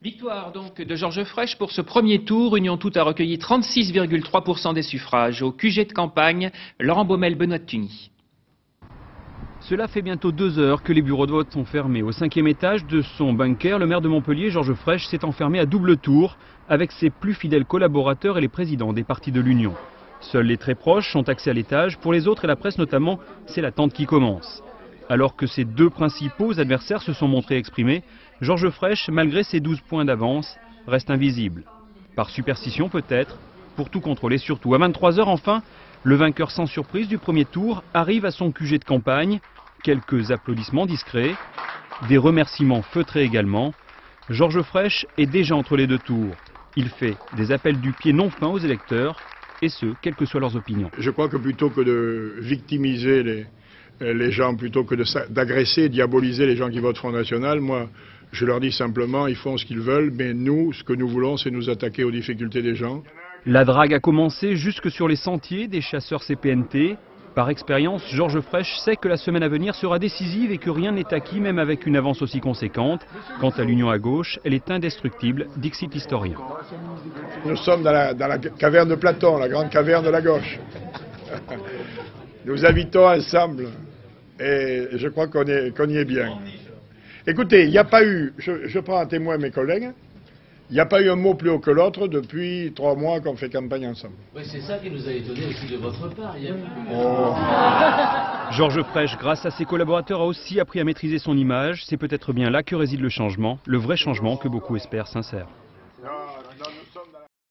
Victoire donc de Georges Frêche pour ce premier tour. Union Toute a recueilli 36,3% des suffrages. Au QG de campagne, Laurent Baumel, Benoît de Tuny. Cela fait bientôt 2 heures que les bureaux de vote sont fermés. Au 5e étage de son bunker, le maire de Montpellier, Georges Frêche, s'est enfermé à double tour avec ses plus fidèles collaborateurs et les présidents des partis de l'Union. Seuls les très proches ont accès à l'étage. Pour les autres et la presse notamment, c'est l'attente qui commence. Alors que ses deux principaux adversaires se sont montrés exprimés, Georges Frêche, malgré ses 12 points d'avance, reste invisible. Par superstition peut-être, pour tout contrôler surtout. À 23 h enfin, le vainqueur sans surprise du premier tour arrive à son QG de campagne. Quelques applaudissements discrets, des remerciements feutrés également. Georges Frêche est déjà entre les deux tours. Il fait des appels du pied non fins aux électeurs, et ce, quelles que soient leurs opinions. Je crois que plutôt que de victimiser les gens, plutôt que d'agresser, diaboliser les gens qui votent Front National, moi, je leur dis simplement, ils font ce qu'ils veulent, mais nous, ce que nous voulons, c'est nous attaquer aux difficultés des gens. La drague a commencé jusque sur les sentiers des chasseurs CPNT. Par expérience, Georges Frêche sait que la semaine à venir sera décisive et que rien n'est acquis, même avec une avance aussi conséquente. Quant à l'union à gauche, elle est indestructible, dixit l'historien. Nous sommes dans la caverne de Platon, la grande caverne de la gauche. Nous habitons ensemble et je crois qu'on y est bien. Écoutez, il n'y a pas eu, je prends un témoin mes collègues, il n'y a pas eu un mot plus haut que l'autre depuis 3 mois qu'on fait campagne ensemble. Oui, c'est ça qui nous a étonné aussi de votre part. Georges Frêche, grâce à ses collaborateurs, a aussi appris à maîtriser son image. C'est peut-être bien là que réside le changement, le vrai changement que beaucoup espèrent sincère.